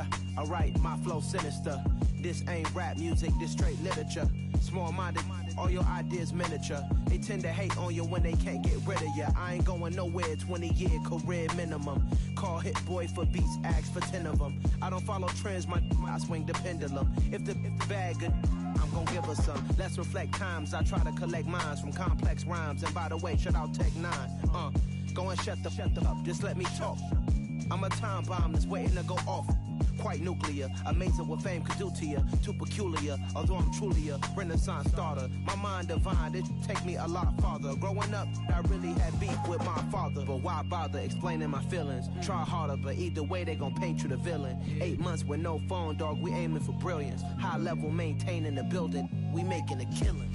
Yeah, alright, my flow sinister. This ain't rap music, this straight literature. Small-minded, all your ideas miniature. They tend to hate on you when they can't get rid of you. I ain't going nowhere, 20-year career minimum. Call Hit Boy for beats, ask for 10 of them. I don't follow trends, I swing the pendulum. If the bag good, I'm gon' give her some. Let's reflect times, I try to collect minds from complex rhymes. And by the way, shout out Tech 9. Go and shut the up, just let me talk. I'm a time bomb that's waiting to go off. Quite nuclear, amazing what fame could do to you. Too peculiar, although I'm truly a renaissance starter. My mind divine, it take me a lot farther. Growing up, I really had beef with my father. But why bother explaining my feelings? Try harder, but either way they gon' paint you the villain. 8 months with no phone, dog, we aiming for brilliance. High level maintaining the building, we making a killing.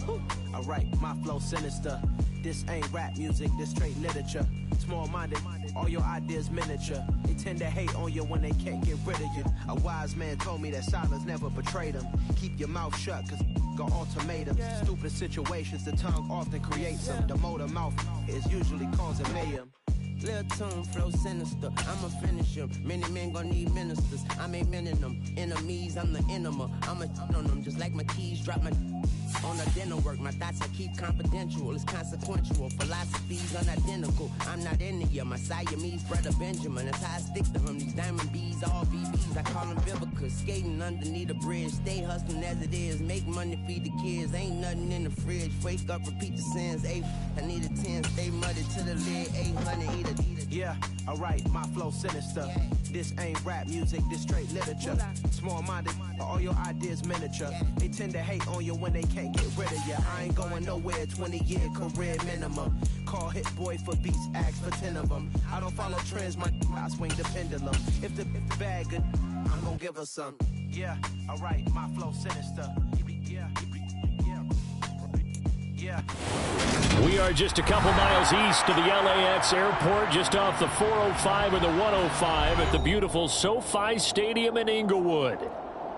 Alright, my flow sinister. This ain't rap music, this straight literature. Small-minded, all your ideas miniature. They tend to hate on you when they can't get rid of you. A wise man told me that silence never betrayed him. Keep your mouth shut, cause got ultimatums. Stupid situations, the tongue often creates them. The motor mouth is usually causing mayhem. Lil' tune, flow sinister, I'ma finish him. Many men gon' need ministers, I'm aiming them. Enemies, I'm the enema, I'ma on them. Just like my keys, drop my on the dinner work. My thoughts I keep confidential, it's consequential. Philosophies unidentical, I'm not into you. My Siamese brother Benjamin, that's how I stick to him. These diamond bees, all BBs, I call them Vivica. Skating underneath the bridge, stay hustling as it is. Make money, feed the kids, ain't nothing in the fridge. Wake up, repeat the sins, I need a 10, stay muddy to the lid, 800, eat a. Yeah, alright, my flow sinister. This ain't rap music, this straight literature. Small-minded, all your ideas miniature. They tend to hate on you when they can't get rid of you. I ain't going nowhere, 20-year career minimum. Call Hit Boy for beats, ask for 10 of them. I don't follow trends, I swing the pendulum. If the bag good, I'm gon' give her some. Yeah, alright, my flow sinister. Yeah. We are just a couple miles east of the LAX airport, just off the 405 and the 105 at the beautiful SoFi Stadium in Inglewood.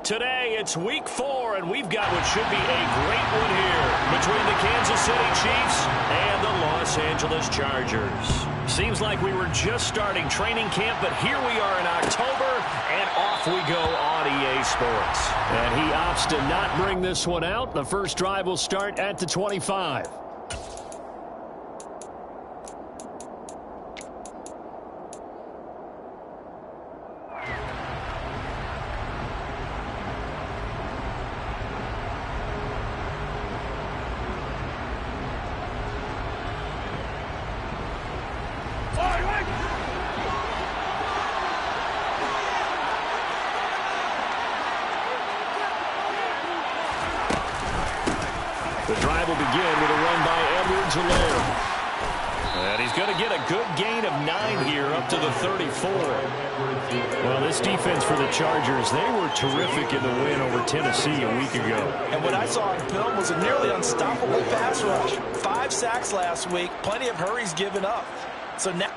Today, it's week 4, and we've got what should be a great one here between the Kansas City Chiefs and the Los Angeles Chargers. Seems like we were just starting training camp, but here we are in October, and off we go on EA Sports. And he opts to not bring this one out. The first drive will start at the 25. The drive will begin with a run by Edwards-Helaire. And he's going to get a good gain of 9 here up to the 34. Well, this defense for the Chargers, they were terrific in the win over Tennessee a week ago. And what I saw on film was a nearly unstoppable pass rush. 5 sacks last week, plenty of hurries given up. So now...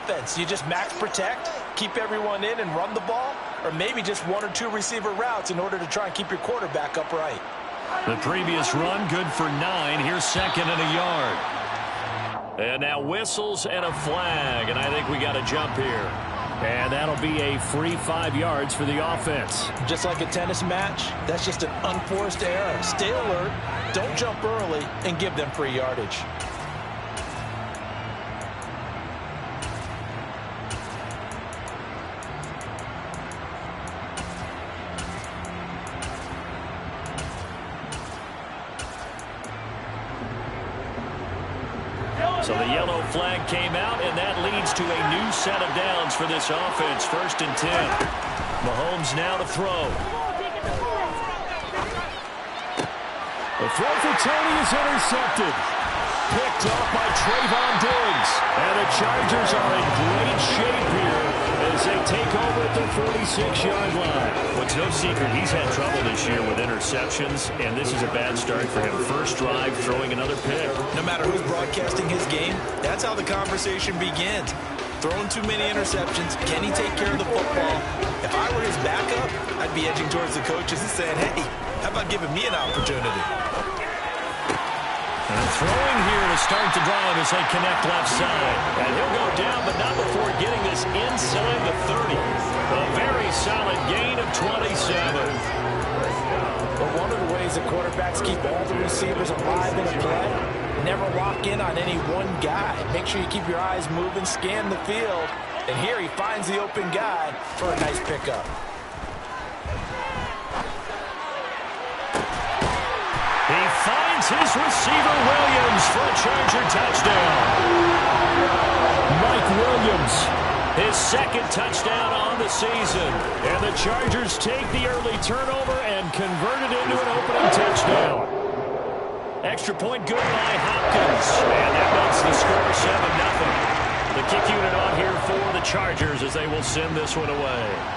offense. You just max protect, keep everyone in and run the ball, or maybe just 1 or 2 receiver routes in order to try and keep your quarterback upright. The previous run good for 9. Here's 2nd and a yard. And now whistles and a flag, and I think we got a jump here. And that'll be a free 5 yards for the offense. Just like a tennis match, that's just an unforced error. Stay alert, don't jump early, and give them free yardage. So the yellow flag came out, and that leads to a new set of downs for this offense. 1st and 10. Mahomes now to throw. The throw for Tony is intercepted. Picked off by Trayvon Diggs. And the Chargers are in great shape here as they take over at the 46-yard line. Well, it's no secret he's had trouble this year with interceptions, and this is a bad start for him. First drive, throwing another pick. No matter who's broadcasting his game, that's how the conversation begins. Throwing too many interceptions. Can he take care of the football? If I were his backup, I'd be edging towards the coaches and saying, hey, how about giving me an opportunity? And throwing here to start the drive as they connect left side. And he'll go down, but not before getting this inside the 30. A very solid gain of 27. But one of the ways the quarterbacks keep all the receivers alive in a play, never lock in on any one guy. Make sure you keep your eyes moving, scan the field. And here he finds the open guy for a nice pickup. He finds his receiver, Williams, for a Charger touchdown. Mike Williams, his 2nd touchdown on the season. And the Chargers take the early turnover and convert it into an opening touchdown. Extra point good by Hopkins. And that makes the score 7-0. The kick unit on here for the Chargers as they will send this one away.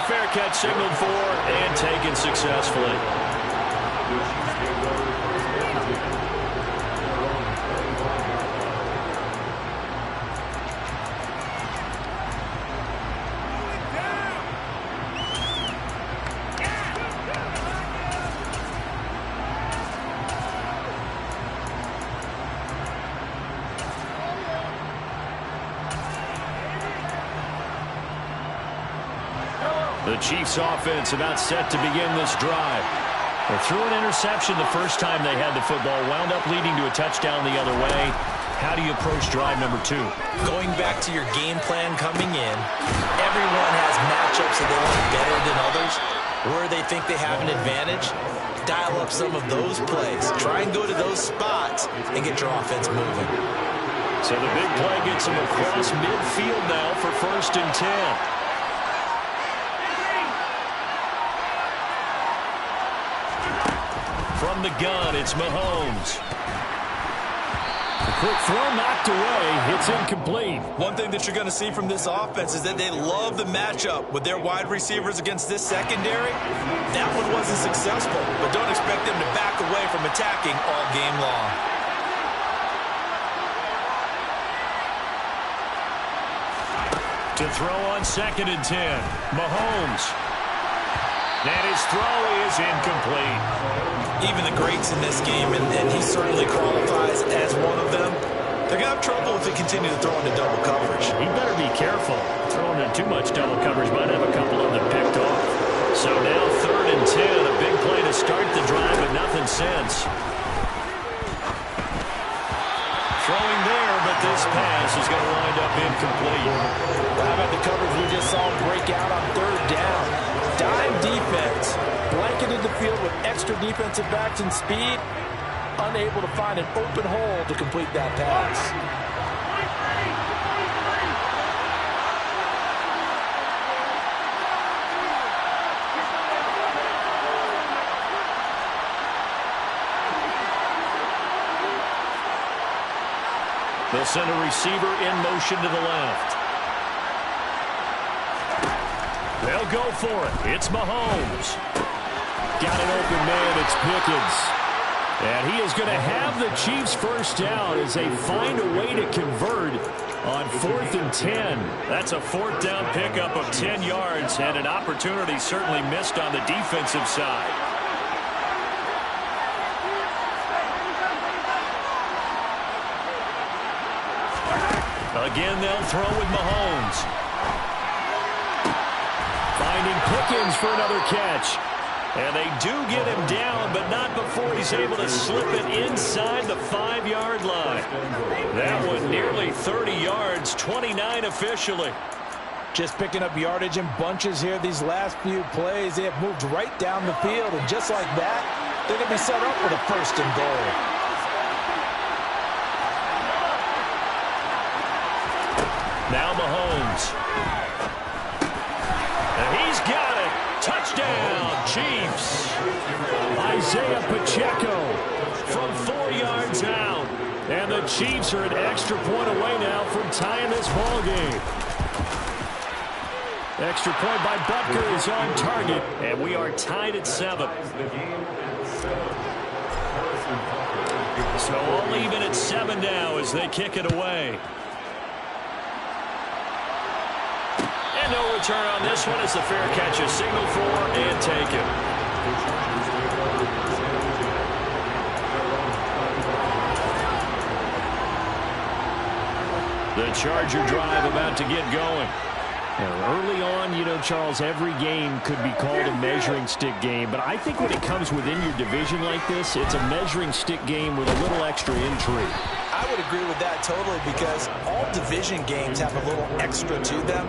Fair catch signaled for and taken successfully. The Chiefs offense about set to begin this drive. They threw an interception the first time they had the football, wound up leading to a touchdown the other way. How do you approach drive number 2? Going back to your game plan coming in, everyone has matchups that they want better than others. Where they think they have an advantage, dial up some of those plays. Try and go to those spots and get your offense moving. So the big play gets them across midfield now for 1st and 10. From the gun, it's Mahomes. The quick throw knocked away. It's incomplete. One thing that you're going to see from this offense is that they love the matchup with their wide receivers against this secondary. That one wasn't successful, but don't expect them to back away from attacking all game long. To throw on 2nd and 10. Mahomes. And his throw is incomplete. Even the greats in this game, and he certainly qualifies as one of them, they're going to have trouble if they continue to throw into double coverage. He better be careful. Throwing in too much double coverage might have a couple of them picked off. So now 3rd and 10, a big play to start the drive, but nothing since. Throwing there, but this pass is going to wind up incomplete. How about the coverage we just saw break out on 3rd down? Dime defense, blanketed the field with extra defensive backs and speed, unable to find an open hole to complete that pass. They'll send a receiver in motion to the left. They'll go for it. It's Mahomes. Got an open man. It's Pickens. And he is going to have the Chiefs first down as they find a way to convert on 4th and 10. That's a 4th down pickup of 10 yards and an opportunity certainly missed on the defensive side. Again, they'll throw with Mahomes. Finding Pickens for another catch. And they do get him down, but not before he's able to slip it inside the 5-yard line. That one nearly 30 yards, 29 officially. Just picking up yardage in bunches here these last few plays. They have moved right down the field, and just like that, they're going to be set up with a 1st and goal. Now Mahomes. And he's got it. Touchdown, Chiefs. Isaiah Pacheco from 4 yards out. And the Chiefs are an extra point away now from tying this ball game. Extra point by Butker is on target, and we are tied at 7. So all even at 7 now as they kick it away. And no return on this one as the fair catch is signaled for and taken. The Charger drive about to get going. Now, early on, you know, Charles, every game could be called a measuring stick game. But I think when it comes within your division like this, it's a measuring stick game with a little extra intrigue. I would agree with that totally because all division games have a little extra to them.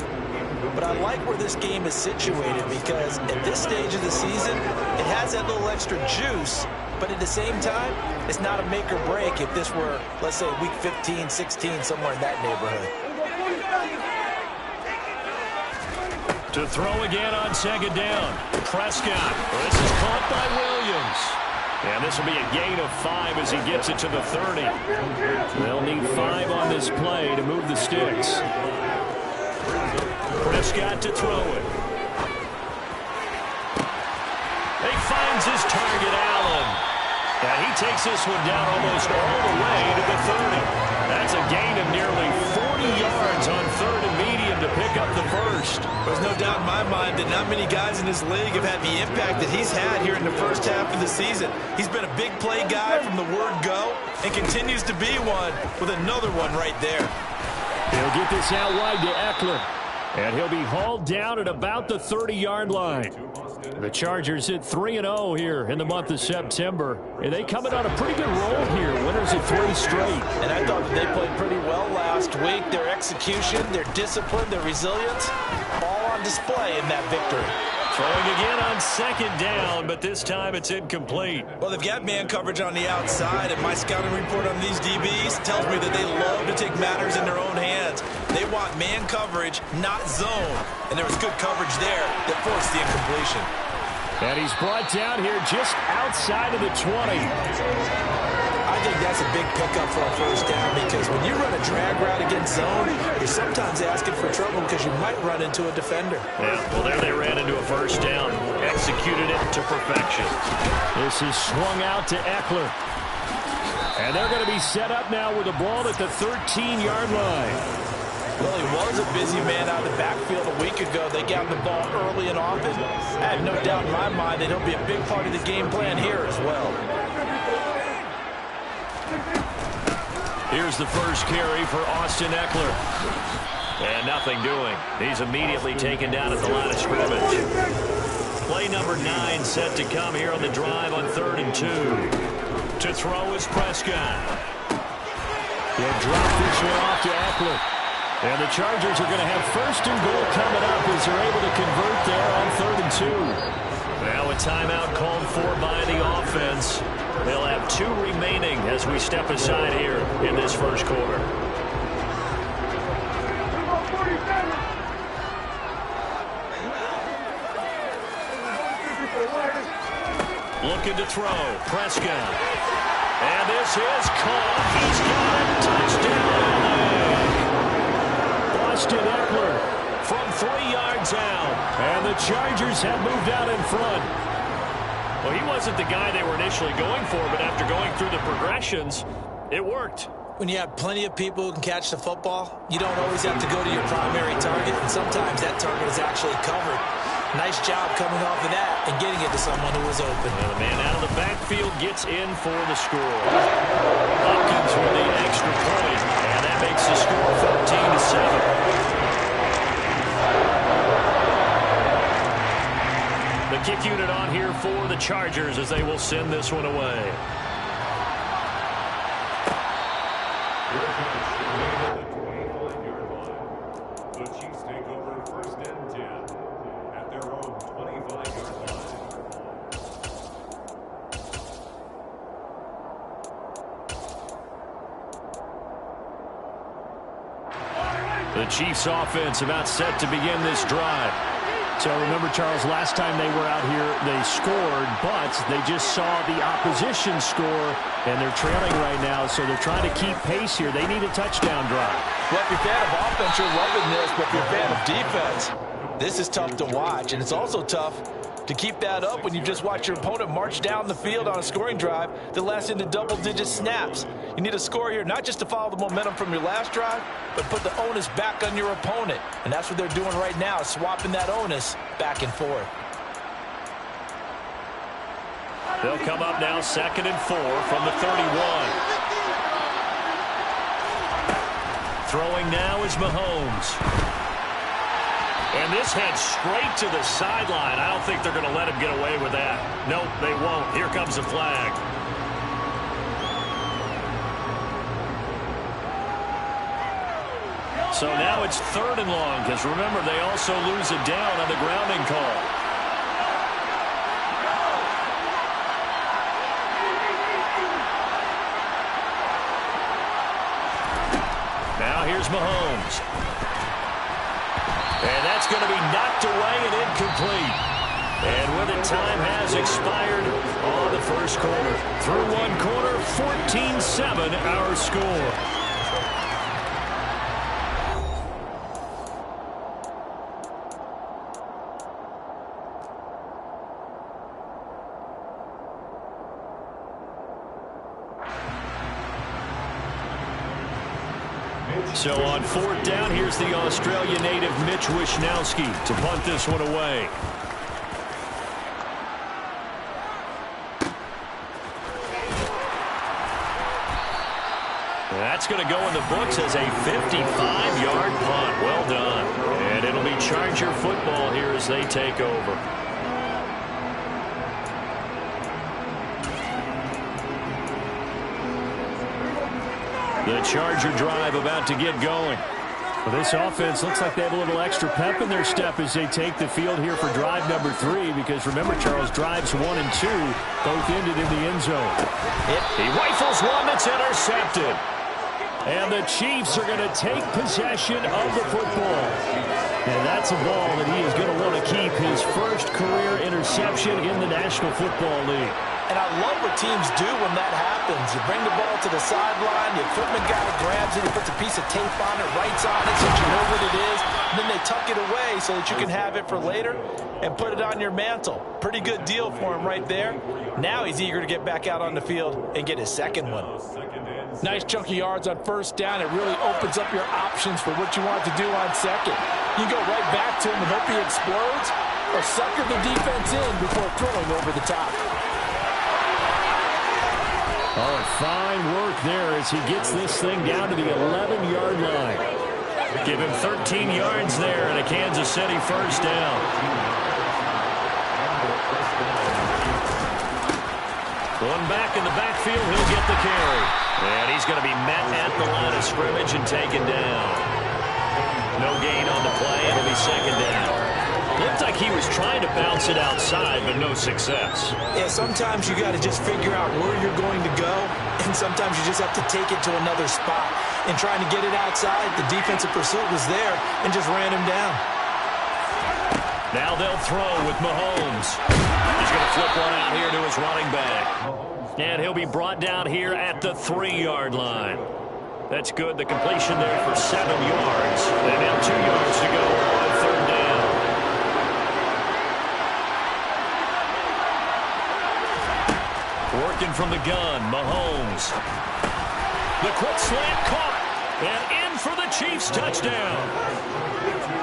But I like where this game is situated because at this stage of the season, it has that little extra juice. But at the same time, it's not a make or break if this were, let's say, week 15, 16, somewhere in that neighborhood. To throw again on second down. Prescott. This is caught by Williams. And this will be a gain of 5 as he gets it to the 30. They'll need 5 on this play to move the sticks. Prescott to throw it. He finds his target, Allen. And he takes this one down almost all the way to the 30. That's a gain of nearly 40 yards on 3rd and medium to pick up the first. There's no doubt in my mind that not many guys in this league have had the impact that he's had here in the first half of the season. He's been a big play guy from the word go and continues to be one with another one right there. He'll get this out wide to Eckler. And he'll be hauled down at about the 30-yard line. The Chargers hit 3-0 here in the month of September. And they coming on a pretty good roll here. Winners of 3 straight. And I thought that they played pretty well last week. Their execution, their discipline, their resilience, all on display in that victory. Throwing again on second down, but this time it's incomplete. Well, they've got man coverage on the outside, and my scouting report on these DBs tells me that they love to take matters in their own hands. They want man coverage, not zone. And there was good coverage there that forced the incompletion. And he's brought down here just outside of the 20. I think that's a big pickup for a first down because when you run a drag route against zone, you're sometimes asking for trouble because you might run into a defender. Yeah, well, there they ran into a first down. Executed it to perfection. This is swung out to Eckler. And they're going to be set up now with the ball at the 13-yard line. Well, he was a busy man out of the backfield a week ago. They got the ball early and often. I have no doubt in my mind that he'll be a big part of the game plan here as well. Here's the first carry for Austin Eckler. And nothing doing. He's immediately taken down at the line of scrimmage. Play number 9 set to come here on the drive on 3rd and 2. To throw is Prescott. He'll drop this one off to Eckler. And the Chargers are going to have 1st and goal coming up as they're able to convert there on 3rd and 2. Now a timeout called for by the offense. They'll have 2 remaining as we step aside here in this first quarter. Looking to throw. Prescott. And this is caught. He's got it. Touchdown. Austin Eckler from 3 yards out. And the Chargers have moved out in front. Well, he wasn't the guy they were initially going for, but after going through the progressions, it worked. When you have plenty of people who can catch the football, you don't always have to go to your primary target, and sometimes that target is actually covered. Nice job coming off of that and getting it to someone who was open. And the man out of the backfield gets in for the score. Hopkins with the extra point, and that makes the score 13-7. The kick unit on here for the Chargers as they will send this one away. The Chiefs take over 1st and 10 at their own 25-yard line. The Chiefs offense about set to begin this drive. So remember, Charles, last time they were out here, they scored, but they just saw the opposition score, and they're trailing right now, so they're trying to keep pace here. They need a touchdown drive. Well, if you're a fan of offense, you're loving this, but if you're a fan of defense, this is tough to watch, and it's also tough to keep that up when you just watch your opponent march down the field on a scoring drive that lasts into double-digit snaps. You need a score here, not just to follow the momentum from your last drive, but put the onus back on your opponent. And that's what they're doing right now, swapping that onus back and forth. They'll come up now 2nd and 4 from the 31. Throwing now is Mahomes. And this heads straight to the sideline. I don't think they're going to let him get away with that. Nope, they won't. Here comes the flag. So now it's 3rd and long, because remember, they also lose a down on the grounding call. Now here's Mahomes. And that's going to be knocked away and incomplete. And with it, time has expired on the first quarter. Through one quarter, 14-7 our score. So on 4th down, here's the Australia native Mitch Wishnowski to punt this one away. That's going to go in the books as a 55-yard punt. Well done. And it'll be Charger football here as they take over. The Charger drive about to get going. Well, this offense looks like they have a little extra pep in their step as they take the field here for drive number 3, because remember, Charles, drives 1 and 2 both ended in the end zone. He rifles one that's intercepted. And the Chiefs are going to take possession of the football. And that's a ball that he is going to want to keep, his first career interception in the National Football League. And I love what teams do when that happens. You bring the ball to the sideline, the equipment guy grabs it, he puts a piece of tape on it, writes on it so you know what it is, and then they tuck it away so that you can have it for later and put it on your mantle. Pretty good deal for him right there. Now he's eager to get back out on the field and get his second one. Nice chunky yards on 1st down. It really opens up your options for what you want to do on 2nd. You can go right back to him and hope he explodes, or sucker the defense in before throwing over the top. Oh, fine work there as he gets this thing down to the 11-yard line. Give him 13 yards there and a Kansas City first down. Going back in the backfield, he'll get the carry. And he's going to be met at the line of scrimmage and taken down. No gain on the play. It'll be 2nd down. Looked like he was trying to bounce it outside, but no success. Yeah, sometimes you got to just figure out where you're going to go, and sometimes you just have to take it to another spot. And trying to get it outside, the defensive pursuit was there and just ran him down. Now they'll throw with Mahomes. He's going to flip one out here to his running back. And he'll be brought down here at the 3-yard line. That's good. The completion there for 7 yards. And now 2 yards to go on 3rd down. Working from the gun, Mahomes. The quick slant caught. And in for the Chiefs touchdown.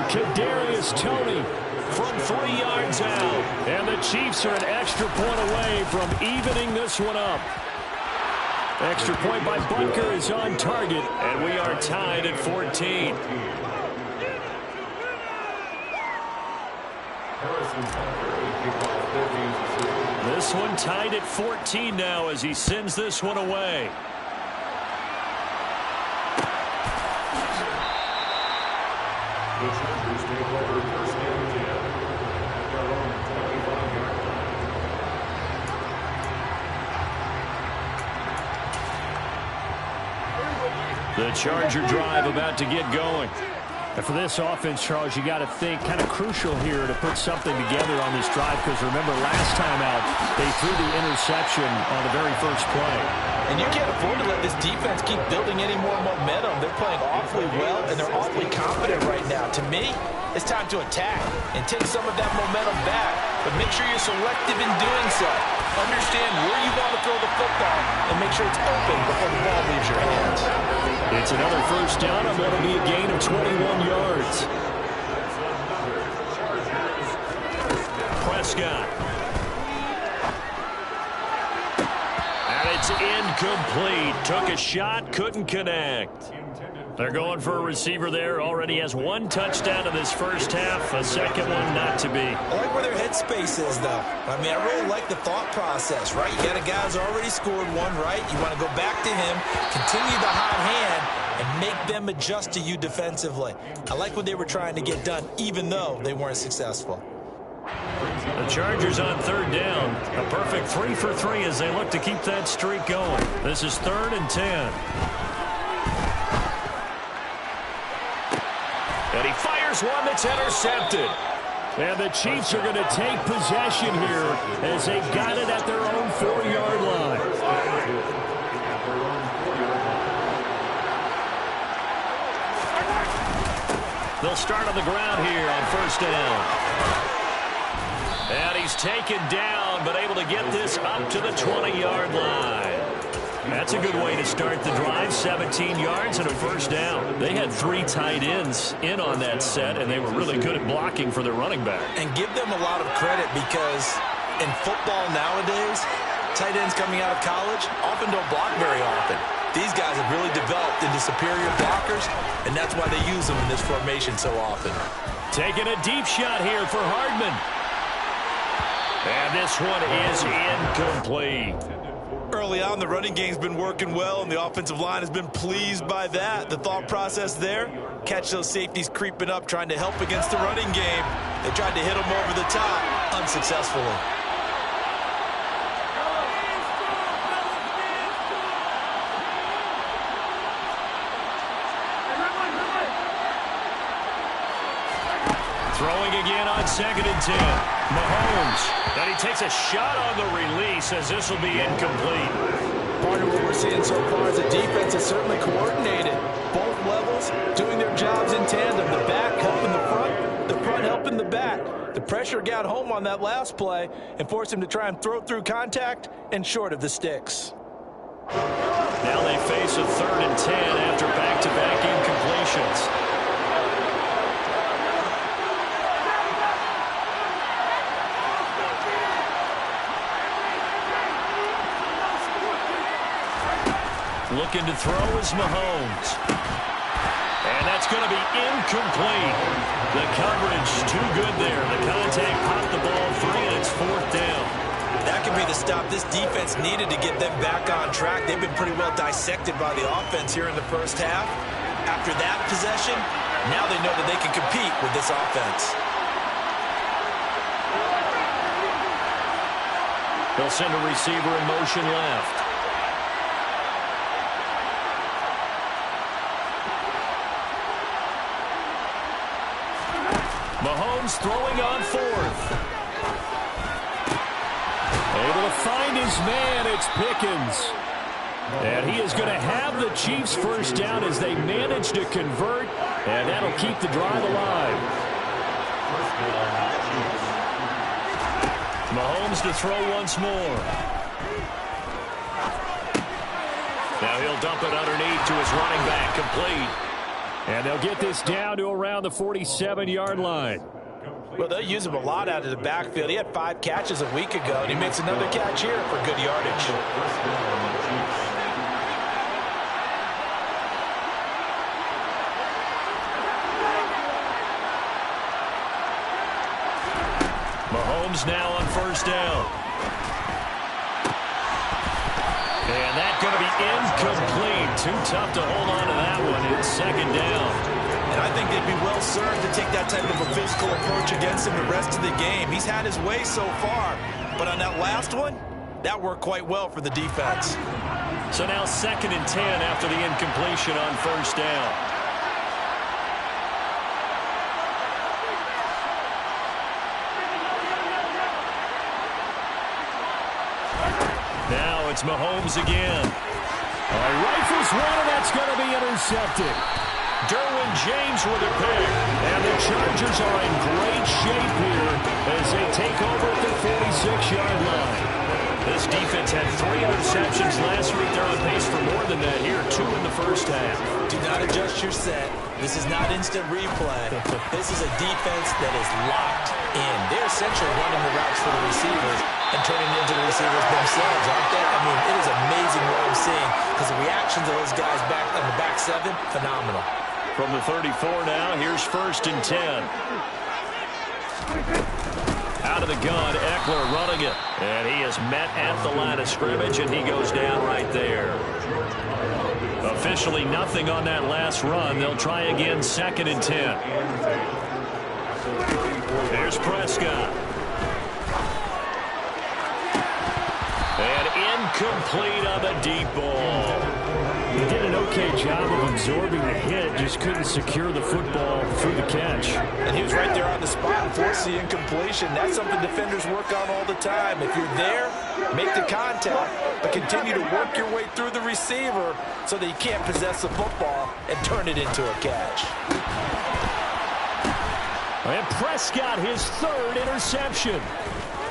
Kadarius Toney from 3 yards out. And the Chiefs are an extra point away from evening this one up. Extra point by Butker is on target. And we are tied at 14. This one tied at 14 now as he sends this one away. The Chargers take over 1st and 10 at their own 25-yard line. The Charger drive about to get going. And for this offense, Charles, you got to think kind of crucial here to put something together on this drive, because remember last time out they threw the interception on the very first play. And you can't afford to let this defense keep building any more momentum. They're playing awfully well, and they're awfully confident right now. To me, it's time to attack and take some of that momentum back, but make sure you're selective in doing so. Understand where you want to throw the football and make sure it's open before the ball leaves your hands. It's another first down, and that'll be a gain of 21 yards. Prescott. And it's incomplete. Took a shot, couldn't connect. They're going for a receiver there. Already has one touchdown in this first half. A second one not to be. I like where their headspace is, though. I mean, I really like the thought process, right? You got a guy who's already scored one, right? You want to go back to him, continue the hot hand, and make them adjust to you defensively. I like what they were trying to get done, even though they weren't successful. The Chargers on third down. A perfect 3 for 3 as they look to keep that streak going. This is 3rd and 10. And he fires one that's intercepted. And the Chiefs are going to take possession here as they got it at their own 4-yard line. They'll start on the ground here on first down. And he's taken down, but able to get this up to the 20-yard line. That's a good way to start the drive. 17 yards and a first down. They had 3 tight ends in on that set, and they were really good at blocking for their running back. And give them a lot of credit, because in football nowadays, tight ends coming out of college often don't block very often. These guys have really developed into superior blockers, and that's why they use them in this formation so often. Taking a deep shot here for Hardman. And this one is incomplete. Early on, the running game's been working well, and the offensive line has been pleased by that. The thought process there, catch those safeties creeping up, trying to help against the running game. They tried to hit them over the top, unsuccessfully. Throwing again on 2nd and 10. Mahomes. And he takes a shot on the release as this will be incomplete. Part of what we're seeing so far is the defense is certainly coordinated. Both levels doing their jobs in tandem. The back helping the front helping the back. The pressure got home on that last play and forced him to try and throw through contact and short of the sticks. Now they face a 3rd and 10 after back-to-back incompletions. Looking to throw is Mahomes. And that's going to be incomplete. The coverage too good there. The contact popped the ball free, and it's 4th down. That could be the stop this defense needed to get them back on track. They've been pretty well dissected by the offense here in the first half. After that possession, now they know that they can compete with this offense. They'll send a receiver in motion left. Mahomes throwing on 4th. Able to find his man. It's Pickens. And he is going to have the Chiefs first down as they manage to convert. And that'll keep the drive alive. Mahomes to throw once more. Now he'll dump it underneath to his running back, complete. And they'll get this down to around the 47-yard line. Well, they'll use him a lot out of the backfield. He had 5 catches a week ago, and he makes another catch here for good yardage. Mahomes now on first down. And that's going to be incomplete. Too tough to hold on to that one. It's 2nd down. And I think they'd be well served to take that type of a physical approach against him the rest of the game. He's had his way so far, but on that last one, that worked quite well for the defense. So now 2nd and 10 after the incompletion on first down. it's Mahomes again. Rifles one, and that's going to be intercepted. Derwin James with a pick. And the Chargers are in great shape here as they take over at the 46-yard line. This defense had 3 interceptions last week. They're on pace for more than that here, 2 in the first half. Do not adjust your set. This is not instant replay. This is a defense that is locked in. They're essentially running the routes for the receivers and turning it into the receivers themselves, aren't they? I mean, it is amazing what I'm seeing because the reactions of those guys back on the back 7, phenomenal. From the 34 now, here's 1st and 10. Out of the gun, Eckler running it. And he is met at the line of scrimmage, and he goes down right there. Officially nothing on that last run. They'll try again, 2nd and 10. There's Prescott. And incomplete on the deep ball. He did an okay job of absorbing the hit, just couldn't secure the football through the catch. And he was right there on the spot and forced the incompletion. That's something defenders work on all the time. If you're there, make the contact, but continue to work your way through the receiver so that you can't possess the football and turn it into a catch. And Prescott, his 3rd interception.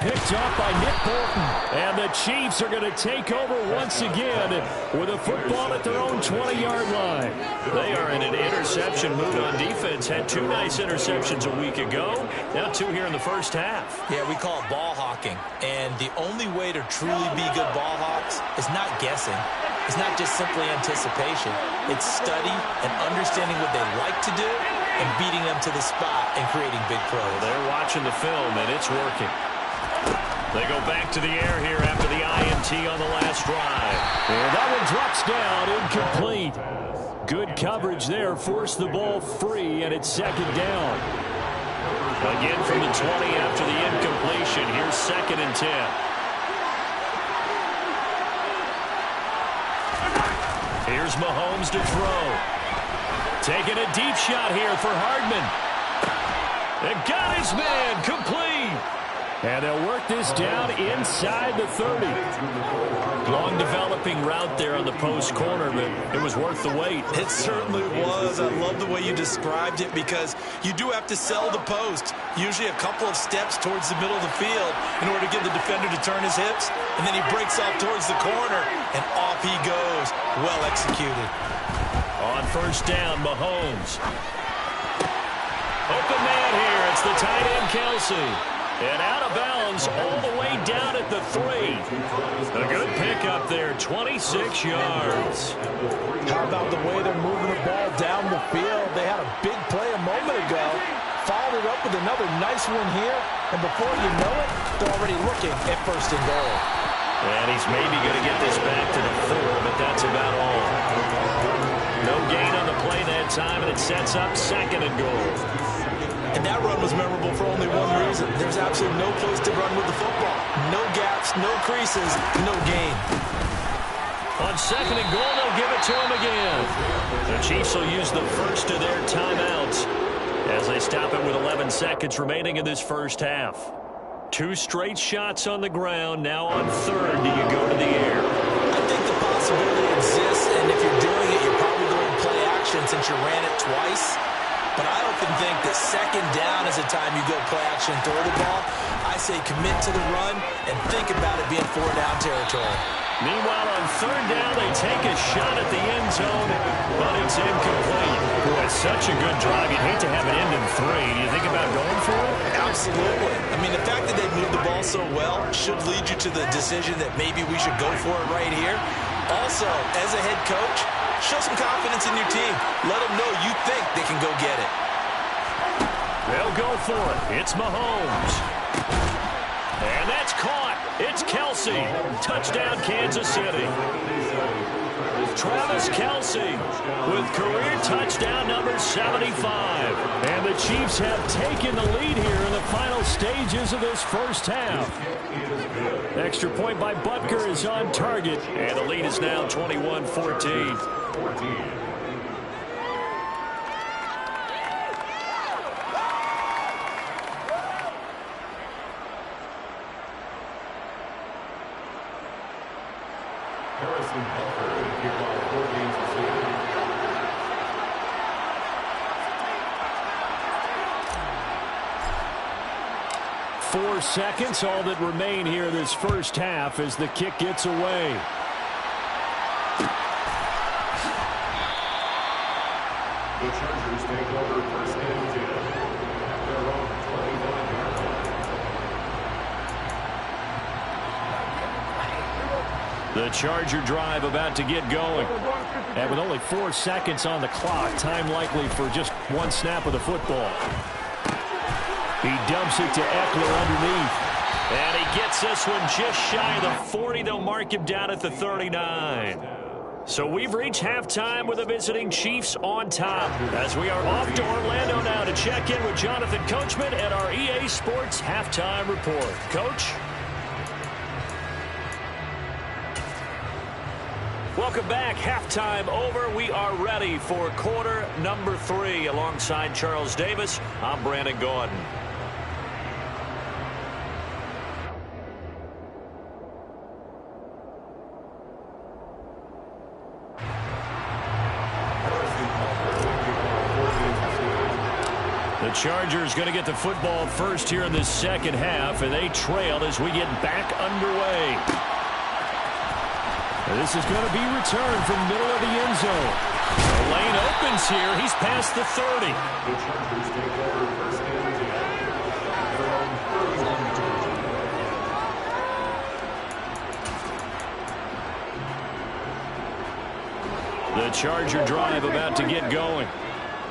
Picked up by Nick Bolton. And the Chiefs are going to take over once again with a football at their own 20-yard line. They are in an interception mood on defense. Had 2 nice interceptions a week ago. Now 2 here in the first half. Yeah, we call it ball hawking. And the only way to truly be good ball hawks is not guessing. It's not just simply anticipation. It's study and understanding what they like to do and beating them to the spot and creating big plays. They're watching the film, and it's working. They go back to the air here after the INT on the last drive. And that one drops down, incomplete. Good coverage there, forced the ball free, and it's 2nd down. Again from the 20 after the incompletion. Here's 2nd and 10. Here's Mahomes to throw. Taking a deep shot here for Hardman. And got his man, complete. And they'll work this down inside the 30. Long developing route there on the post corner, but it was worth the wait. It certainly was. I love the way you described it because you do have to sell the post. Usually a couple of steps towards the middle of the field in order to get the defender to turn his hips. And then he breaks off towards the corner, and off he goes. Well executed. On 1st down, Mahomes. Open man here. It's the tight end, Kelsey. And out of bounds all the way down at the 3. A good pickup there, 26 yards. How about the way they're moving the ball down the field? They had a big play a moment ago. Followed it up with another nice one here. And before you know it, they're already looking at 1st and goal. And he's maybe going to get this back to the 4, but that's about all. No gain on the play that time, and it sets up 2nd and goal. And that run was memorable for only one reason. There's absolutely no place to run with the football. No gaps, no creases, no gain. On 2nd and goal, they'll give it to him again. The Chiefs will use the first of their timeouts as they stop it with 11 seconds remaining in this first half. 2 straight shots on the ground. Now on 3rd, do you go to the air? I think the possibility exists, and if you're doing it, you're probably going to play action since you ran it twice. But I often think that 2nd down is the time you go play action and throw the ball. I say commit to the run and think about it being 4-down territory. Meanwhile, on 3rd down, they take a shot at the end zone, but it's incomplete. Boy, it's such a good drive. You'd hate to have it end in 3. Do you think about going for it? Absolutely. I mean, the fact that they moved the ball so well should lead you to the decision that maybe we should go for it right here. Also, as a head coach, show some confidence in your team. Let them know you think they can go get it. They'll go for it. It's Mahomes. And that's caught. It's Kelsey. Touchdown, Kansas City. Travis Kelsey with career touchdown number 75. And the Chiefs have taken the lead here in the final stages of this first half. Extra point by Butker is on target. And the lead is now 21-14. 4 seconds, all that remain here this first half as the kick gets away. The Chargers take over first and 10 at their own 21-yard line. The Charger drive about to get going. And with only 4 seconds on the clock, time likely for just one snap of the football. He dumps it to Eckler underneath. And he gets this one just shy of the 40. They'll mark him down at the 39. So we've reached halftime with the visiting Chiefs on top. As we are off to Orlando now to check in with Jonathan Coachman at our EA Sports Halftime Report. Coach? Welcome back. Halftime over. We are ready for quarter number 3. Alongside Charles Davis, I'm Brandon Gordon. The Chargers going to get the football first here in this second half, and they trail as we get back underway. This is going to be returned from middle of the end zone. The lane opens here. He's past the 30. The Chargers take over first and 10 at their own 31-yard line. The Charger drive about to get going.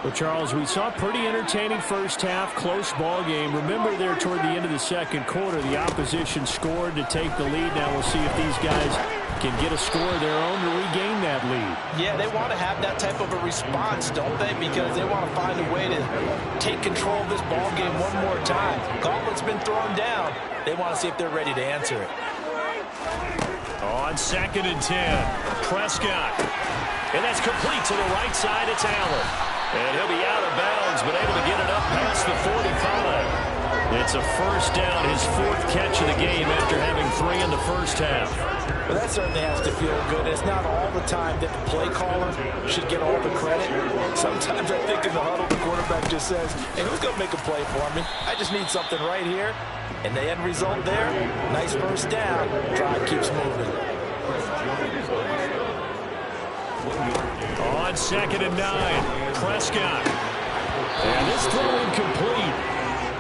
Well, Charles, we saw a pretty entertaining first half, close ball game. Remember there toward the end of the second quarter, the opposition scored to take the lead. Now we'll see if these guys can get a score of their own to regain that lead. Yeah, they want to have that type of a response, don't they? Because they want to find a way to take control of this ball game one more time. Gauntlet's been thrown down. They want to see if they're ready to answer it. On 2nd and 10, Prescott. And that's complete to the right side. It's Allen. And he'll be out of bounds, but able to get it up past the 45. It's a first down, his 4th catch of the game after having 3 in the first half. Well, that certainly has to feel good. It's not all the time that the play caller should get all the credit. Sometimes I think in the huddle, the quarterback just says, hey, who's going to make a play for me? I just need something right here. And the end result there, nice first down. Drive keeps moving. On 2nd and 9, Prescott. And this throw incomplete.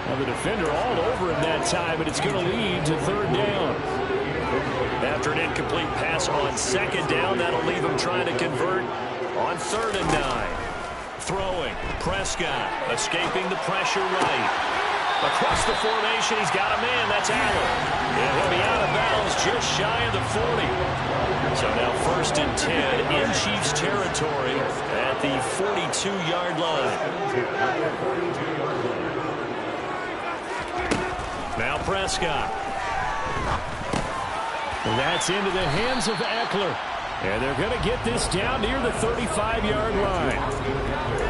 Well, the defender all over him that time, but it's going to lead to 3rd down. After an incomplete pass on 2nd down, that'll leave him trying to convert on 3rd and 9. Throwing, Prescott, escaping the pressure right. Across the formation, he's got a man. That's Allen. And he'll be out of bounds just shy of the 40. So now 1st and 10 in Chiefs territory at the 42-yard line. Now Prescott. And that's into the hands of Eckler. And they're going to get this down near the 35-yard line.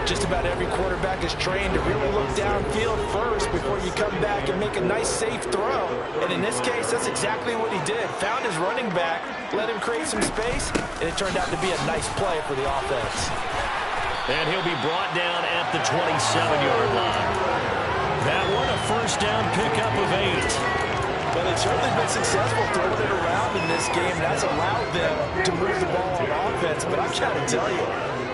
Just about every quarterback is trained to really look downfield first before you come back and make a nice, safe throw. And in this case, that's exactly what he did. Found his running back, let him create some space, and it turned out to be a nice play for the offense. And he'll be brought down at the 27-yard line. That one, a first down pickup of 8. But they've certainly been successful throwing it around in this game. That's allowed them to move the ball on offense. But I've got to tell you,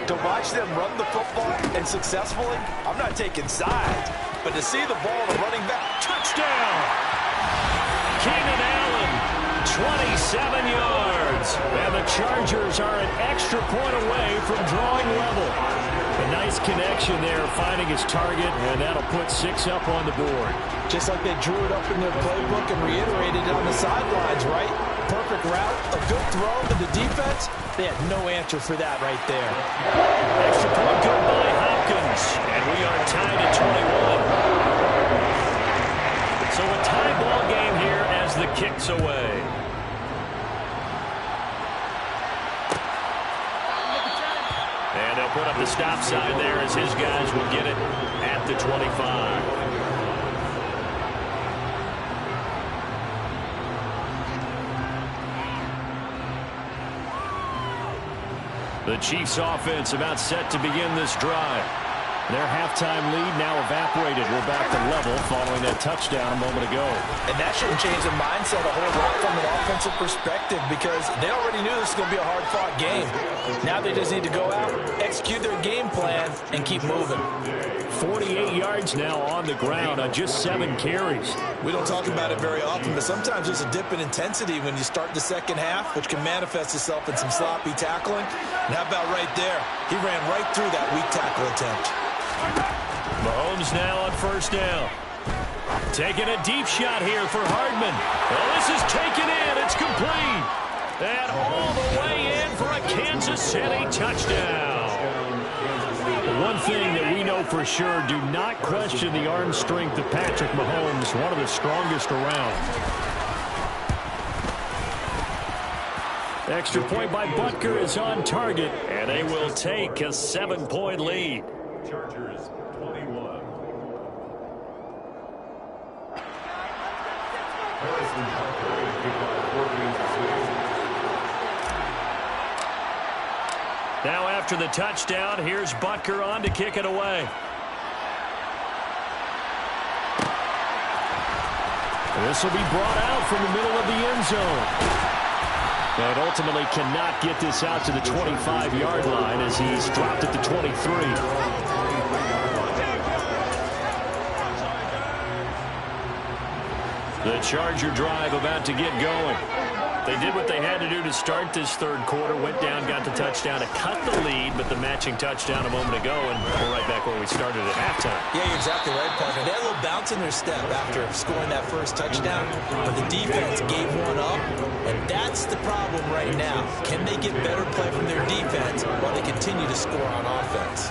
to watch them run the football and successfully, I'm not taking sides. But to see the ball, the running back, touchdown! Keenan Allen, 27 yards. And the Chargers are an extra point away from drawing level. A nice connection there, finding his target, and that'll put 6 up on the board. Just like they drew it up in their playbook and reiterated it on the sidelines, right? Perfect route, a good throw to the defense. They had no answer for that right there. Extra point good by Hopkins, and we are tied at 21. So a tie ball game here as the kick's away. And they'll put up the stop sign there as his guys will get it at the 25. The Chiefs offense about set to begin this drive. Their halftime lead now evaporated. We're back to level following that touchdown a moment ago. And that shouldn't change the mindset a whole lot from an offensive perspective because they already knew this was going to be a hard-fought game. Now they just need to go out, execute their game plan, and keep moving. 48 yards now on the ground on just 7 carries. We don't talk about it very often, but sometimes there's a dip in intensity when you start the second half, which can manifest itself in some sloppy tackling. And how about right there? He ran right through that weak tackle attempt. Mahomes now on first down. Taking a deep shot here for Hardman. Well, this is taken in. It's complete. And all the way in for a Kansas City touchdown. One thing that we know for sure, do not question the arm strength of Patrick Mahomes, one of the strongest around. Extra point by Butker is on target, and they will take a 7-point lead. Chargers 21. Harrison Butker will kick off for Kansas City. Now after the touchdown, here's Butker on to kick it away. This will be brought out from the middle of the end zone. And ultimately cannot get this out to the 25-yard line as he's dropped at the 23. The Charger drive about to get going. They did what they had to do to start this third quarter, went down, got the touchdown to cut the lead, but the matching touchdown a moment ago, and we're right back where we started at halftime. Yeah, you're exactly right, partner. They had a little bounce in their step after scoring that first touchdown, but the defense gave one up, and that's the problem right now. Can they get better play from their defense while they continue to score on offense?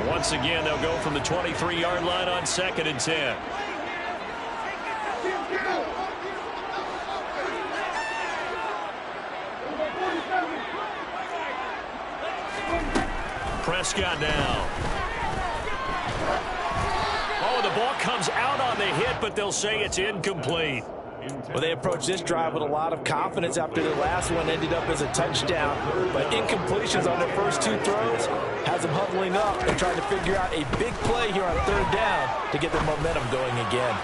Once again, they'll go from the 23-yard line on 2nd and 10. Prescott now. Oh, the ball comes out on the hit, but they'll say it's incomplete. Well, they approached this drive with a lot of confidence after their last one ended up as a touchdown. But incompletions on their first 2 throws has them huddling up and trying to figure out a big play here on 3rd down to get their momentum going again.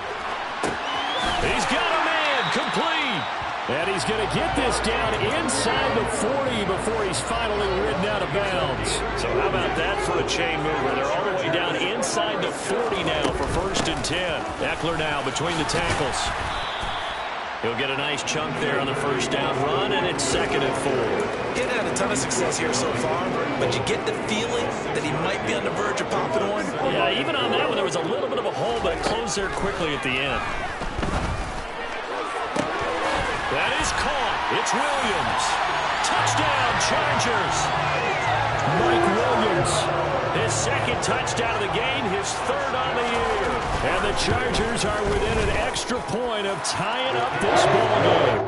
He's got a man, complete. And he's going to get this down inside the 40 before he's finally ridden out of bounds. So how about that for a chain mover? They're all the way down inside the 40 now for 1st and 10. Eckler now between the tackles. He'll get a nice chunk there on the first down run, and it's 2nd and 4. He hasn't had a ton of success here so far, but you get the feeling that he might be on the verge of popping one. Yeah, even on that one, there was a little bit of a hole, but it closed there quickly at the end. That is caught. It's Williams. Touchdown, Chargers. Mike Williams. His 2nd touchdown of the game, his 3rd on the year. And the Chargers are within an extra point of tying up this ball game.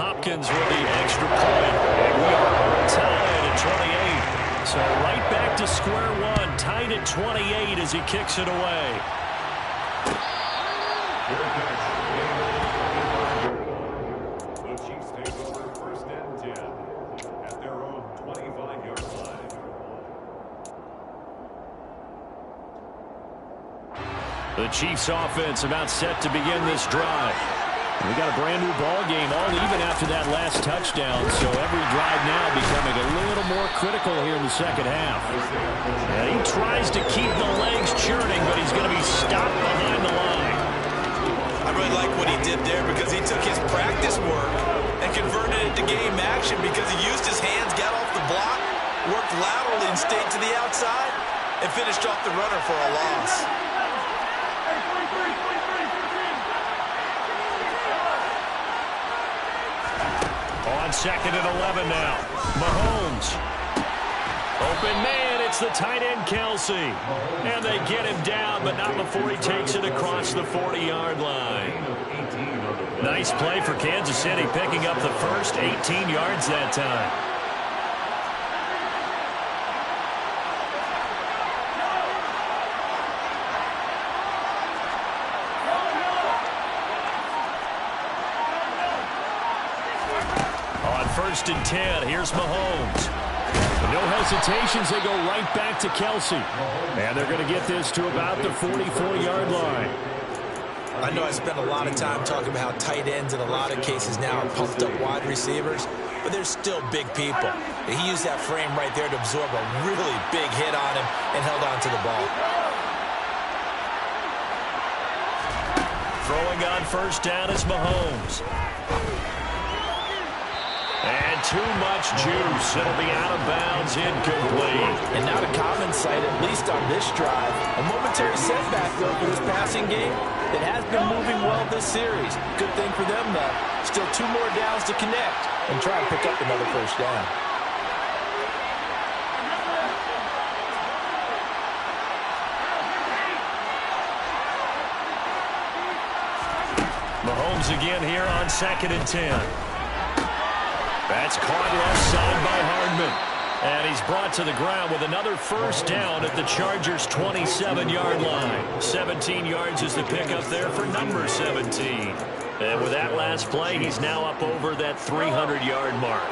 Hopkins with the extra point. And we are tied at 28. So right back to square one, tied at 28 as he kicks it away. The Chiefs take over 1st and 10 at their own 25-yard line. The Chiefs offense about set to begin this drive. We got a brand new ball game, all even after that last touchdown, so every drive now becoming a little more critical here in the second half. And he tries to keep the legs churning, but he's going to be stopped behind the line. I really like what he did there because he took his practice work and converted it to game action because he used his hands, got off the block, worked laterally and stayed to the outside, and finished off the runner for a loss. On 2nd and 11 now. Mahomes. Open man, it's the tight end Kelsey. And they get him down, but not before he takes it across the 40-yard line. Nice play for Kansas City, picking up the first 18 yards that time. On 1st and 10, here's Mahomes. No hesitations. They go right back to Kelsey. And they're going to get this to about the 44-yard line. I know I spent a lot of time talking about how tight ends in a lot of cases now are pumped up wide receivers, but they're still big people. He used that frame right there to absorb a really big hit on him and held on to the ball. Throwing on first down is Mahomes. And too much juice. It'll be out of bounds, incomplete. And now to common sight, at least on this drive. A momentary setback, though, for this passing game. It has been moving well this series. Good thing for them, though. Still 2 more downs to connect and try and pick up another first down. Mahomes again here on 2nd and 10. That's caught left side by Hardman. And he's brought to the ground with another first down at the Chargers' 27-yard line. 17 yards is the pickup there for number 17. And with that last play, he's now up over that 300-yard mark.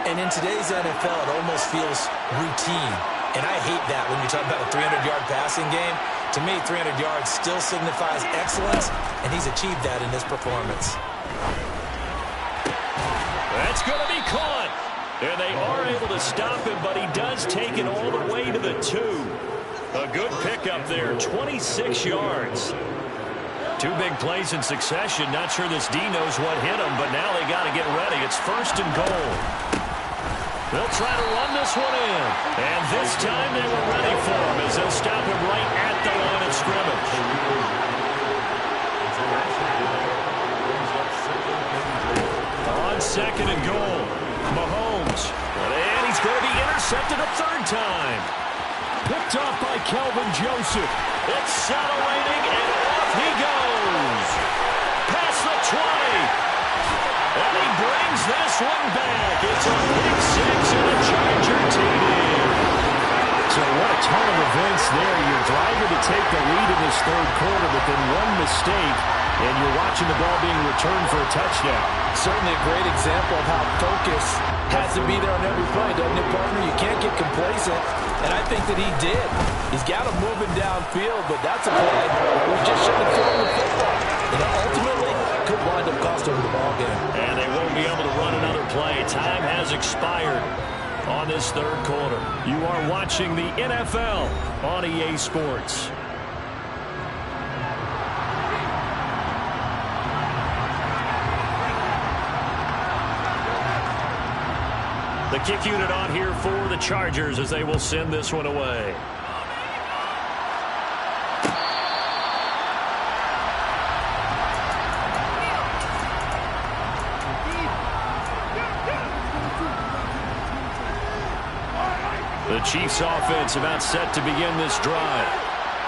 And in today's NFL, it almost feels routine. And I hate that when you talk about a 300-yard passing game. To me, 300 yards still signifies excellence, and he's achieved that in this performance. That's going to be caught. And they are able to stop him, but he does take it all the way to the 2. A good pickup there, 26 yards. 2 big plays in succession. Not sure this D knows what hit him, but now they got to get ready. It's 1st and goal. They'll try to run this one in. And this time they were ready for him as they'll stop him right at the line of scrimmage. On 2nd and goal, Mahomes. And he's going to be intercepted a 3rd time. Picked off by Kelvin Joseph. It's accelerating, and off he goes. Past the 20. And he brings this one back. It's a big 6 and a Charger TD. So what a turn of events there. You're driving to take the lead in this 3rd quarter, but then one mistake, and you're watching the ball being returned for a touchdown. Certainly a great example of how focus has to be there on every play, doesn't it, partner? You can't get complacent, and I think that he did. He's got him moving downfield, but that's a play where he just shouldn't have thrown the football. And ultimately, could wind up costing him the ball game. And they won't be able to run another play. Time has expired on this 3rd quarter. You are watching the NFL on EA Sports. The kick unit on here for the Chargers as they will send this one away. The Chiefs offense about set to begin this drive.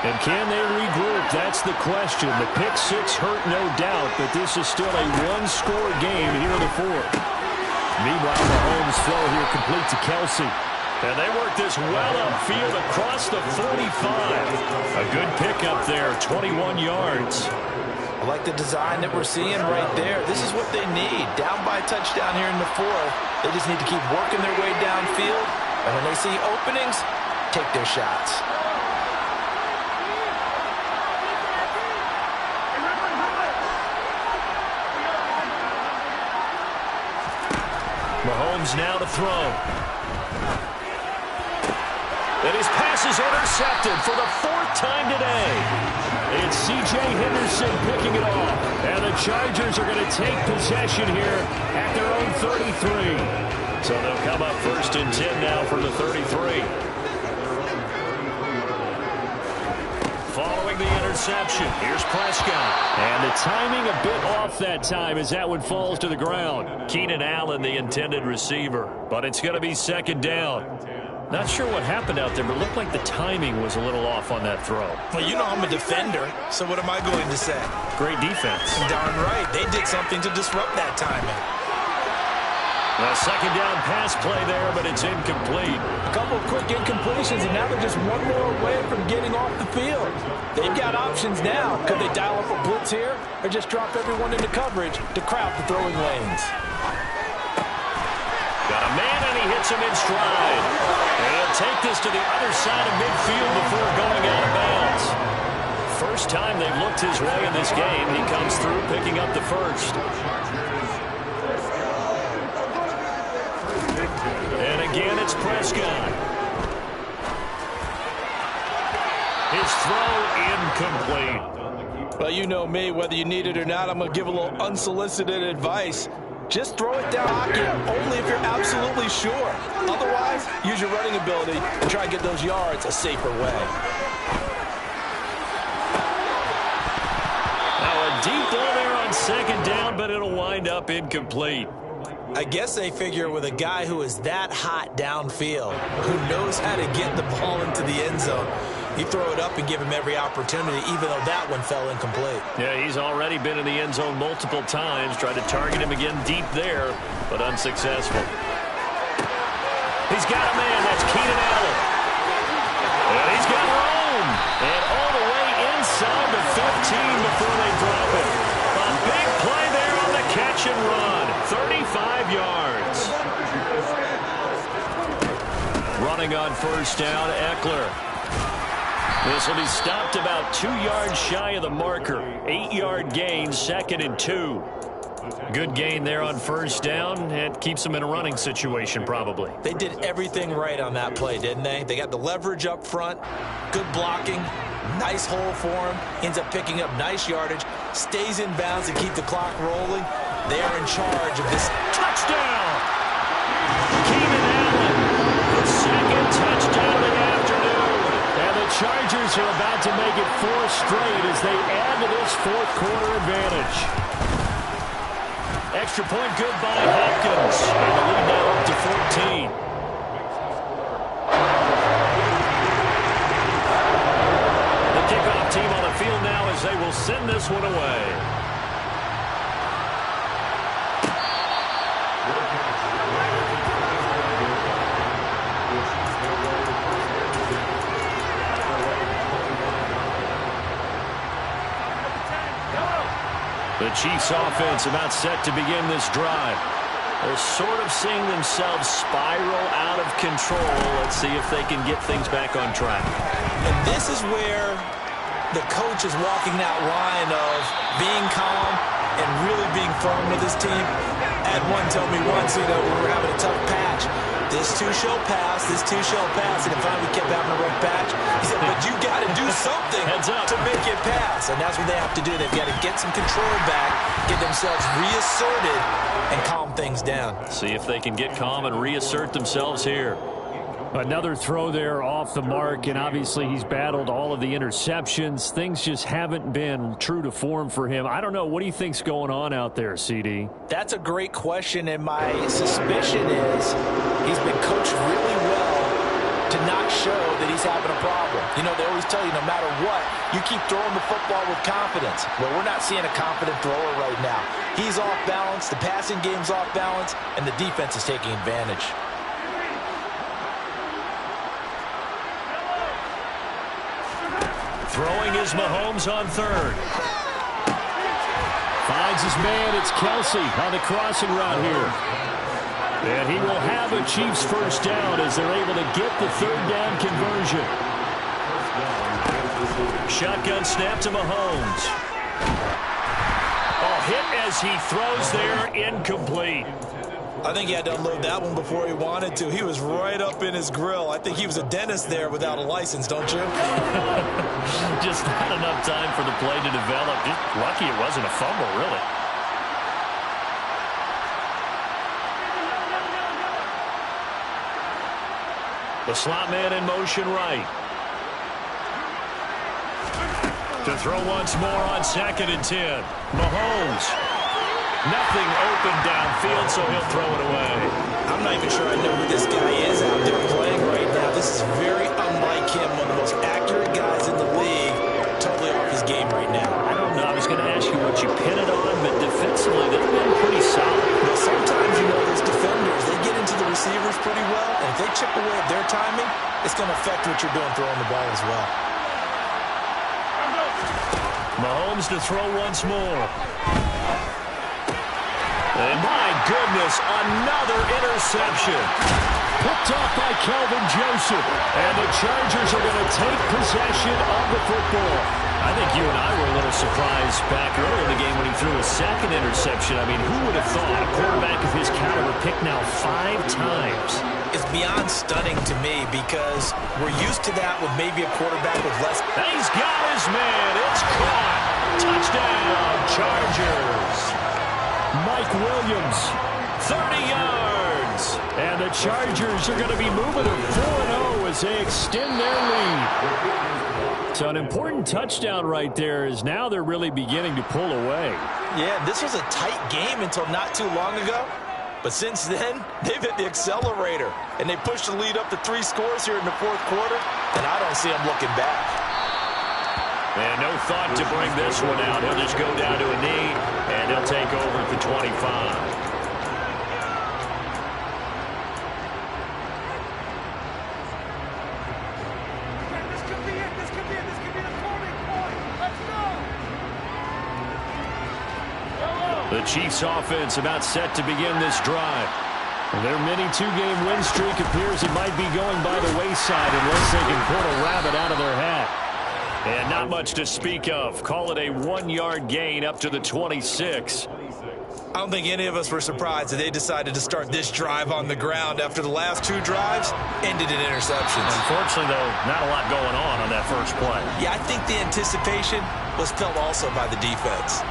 And can they regroup? That's the question. The pick 6 hurt, no doubt, but this is still a 1-score game here in the 4th. Meanwhile, Mahomes' throw here complete to Kelsey. And they work this well upfield across the 45. A good pickup there, 21 yards. I like the design that we're seeing right there. This is what they need. Down by a touchdown here in the 4th. They just need to keep working their way downfield. And when they see openings, take their shots. Mahomes now to throw. And his pass is intercepted for the 4th time today. It's C.J. Henderson picking it off. And the Chargers are going to take possession here at their own 33. So they'll come up 1st and 10 now from the 33. Following the interception, here's Prescott. And the timing a bit off that time as that one falls to the ground. Keenan Allen, the intended receiver. But it's going to be 2nd down. Not sure what happened out there, but it looked like the timing was a little off on that throw. Well, you know I'm a defender, so what am I going to say? Great defense. Darn right. They did something to disrupt that timing. A 2nd down pass play there, but it's incomplete. A couple of quick incompletions, and now they're just one more away from getting off the field. They've got options now. Could they dial up a blitz here or just drop everyone into coverage to crowd the throwing lanes? Got a man, and he hits him in stride. And he'll take this to the other side of midfield before going out of bounds. First time they've looked his way in this game. He comes through picking up the first. And again, it's Prescott. His throw incomplete. Well, you know me, whether you need it or not, I'm going to give a little unsolicited advice. Just throw it down hockey, only if you're absolutely sure. Otherwise, use your running ability and try and get those yards a safer way. Now a deep ball there on second down, but it'll wind up incomplete. I guess they figure with a guy who is that hot downfield, who knows how to get the ball into the end zone, you throw it up and give him every opportunity, even though that one fell incomplete. Yeah, he's already been in the end zone multiple times. Tried to target him again deep there, but unsuccessful. He's got a man. That's Keenan Allen. And he's got room. And all the way inside the 15 before they drop it. A big play there on the catch and run. 35 yards. Running on first down, Eckler. This will be stopped about 2 yards shy of the marker. 8-yard gain, 2nd and 2. Good gain there on first down. It keeps them in a running situation probably. They did everything right on that play, didn't they? They got the leverage up front, good blocking, nice hole for him, ends up picking up nice yardage, stays in bounds to keep the clock rolling. They are in charge of this. Touchdown! Keenan Allen, the second touchdown of the afternoon. And the Chargers are about to make it 4 straight as they add to this fourth-quarter advantage. Extra point good by Hopkins. And the lead now up to 14. The kickoff team on the field now as they will send this one away. The Chiefs offense about set to begin this drive. They're sort of seeing themselves spiral out of control. Let's see if they can get things back on track. And this is where the coach is walking that line of being calm and really being firm with his team. I had one tell me once, we were having a tough patch. This too shall pass, this too shall pass. And finally we kept having a rough patch. He said, but you got to do something to make it pass. And that's what they have to do. They've got to get some control back, get themselves reasserted, and calm things down. See if they can get calm and reassert themselves here. Another throw there off the mark, and obviously he's battled all of the interceptions. Things just haven't been true to form for him. I don't know. What do you think's going on out there, CD? That's a great question, and my suspicion is he's been coached really well to not show that he's having a problem. You know, they always tell you no matter what, you keep throwing the football with confidence. Well, we're not seeing a confident thrower right now. He's off balance, the passing game's off balance, and the defense is taking advantage. Throwing is Mahomes on third. Finds his man. It's Kelsey on the crossing route here. And he will have a Chiefs first down as they're able to get the third down conversion. Shotgun snap to Mahomes. Oh, hit as he throws there, incomplete. I think he had to unload that one before he wanted to. He was right up in his grill. I think he was a dentist there without a license, don't you? Just not enough time for the play to develop. Just lucky it wasn't a fumble, really. The slot man in motion right. To throw once more on 2nd and 10. Mahomes. Nothing open downfield, so he'll throw it away. I'm not even sure I know who this guy is out there playing right now. This is very unlike him, one of the most accurate guys in the league. Totally off his game right now. I don't know. I was going to ask you what you pin it on, but defensively, they've been pretty solid. But sometimes, you know, those defenders, they get into the receivers pretty well, and if they chip away at their timing, it's going to affect what you're doing throwing the ball as well. Mahomes to throw once more. And my goodness, another interception. Picked off by Kelvin Joseph. And the Chargers are going to take possession of the football. I think you and I were a little surprised back earlier in the game when he threw his second interception. I mean, who would have thought a quarterback of his caliber picked now 5 times? It's beyond stunning to me because we're used to that with maybe a quarterback with less. And he's got his man. It's caught. Touchdown, Chargers. Mike Williams, 30 yards. And the Chargers are going to be moving to 4-0 as they extend their lead. So an important touchdown right there is now they're really beginning to pull away. Yeah, this was a tight game until not too long ago. But since then, they've hit the accelerator. And they pushed the lead up to 3 scores here in the fourth quarter. And I don't see them looking back. And no thought to bring this one out. He'll just go down to a knee, and he'll take over at the 25. The Chiefs offense about set to begin this drive. Their mini 2-game win streak appears it might be going by the wayside unless they can pull a rabbit out of their hat. And not much to speak of. Call it a 1-yard gain up to the 26. I don't think any of us were surprised that they decided to start this drive on the ground after the last 2 drives ended in interceptions. Unfortunately, though, not a lot going on that first play. Yeah, I think the anticipation was felt also by the defense.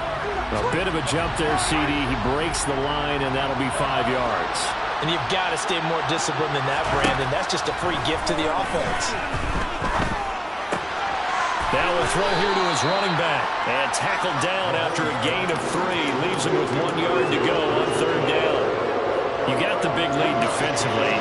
A bit of a jump there, CD. He breaks the line, and that'll be 5 yards. And you've got to stay more disciplined than that, Brandon. That's just a free gift to the offense. Now a throw here to his running back. And tackled down after a gain of 3. Leaves him with 1 yard to go on 3rd down. You got the big lead defensively.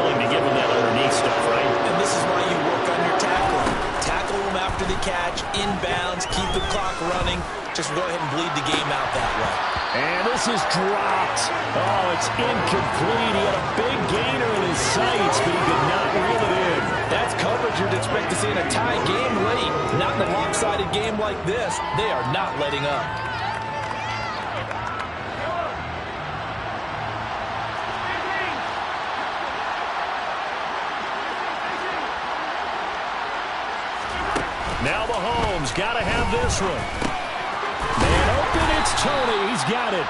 Willing to give him that underneath stuff, right? And this is why you work on your tackling. Tackle him after the catch, inbounds, keep the clock running. Just go ahead and bleed the game out that way. And this is dropped. Oh, it's incomplete. He had a big gainer in his sights, but he could not reel it in. That's coverage you'd expect to see in a tie game late. Not in a lopsided game like this. They are not letting up. Now Mahomes got to have this one. Man open, it's Tony. He's got it.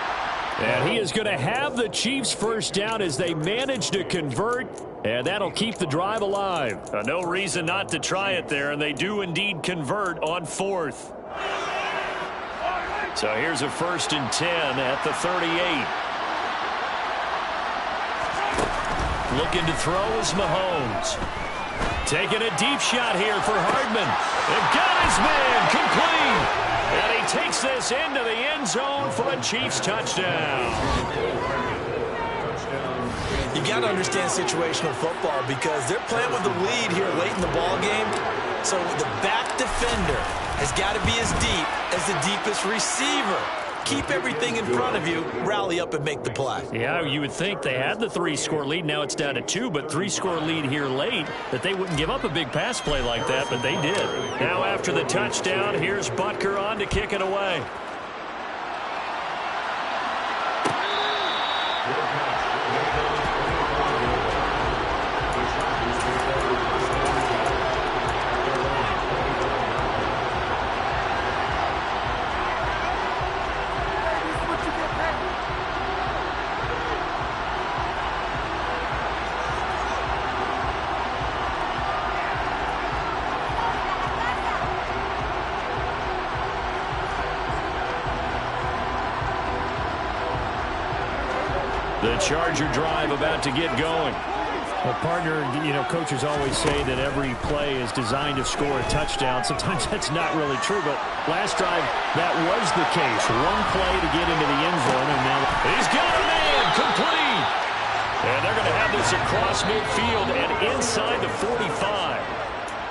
And he is going to have the Chiefs first down as they manage to convert, and that'll keep the drive alive. No reason not to try it there, and they do indeed convert on 4th. So here's a 1st and 10 at the 38. Looking to throw is Mahomes. Taking a deep shot here for Hardman. They've got his man complete. And he takes this into the end zone for a Chiefs touchdown. You got to understand situational football because they're playing with the lead here late in the ball game. So the back defender has got to be as deep as the deepest receiver. Keep everything in front of you, rally up and make the play. Yeah, you would think they had the 3-score lead. Now it's down to 2, but 3-score lead here late, that they wouldn't give up a big pass play like that, but they did. Now after the touchdown, here's Butker on to kick it away. The Charger drive about to get going. Well, partner, you know, coaches always say that every play is designed to score a touchdown. Sometimes that's not really true, but last drive, that was the case. One play to get into the end zone, and now he's got a man complete. And they're going to have this across midfield and inside the 45.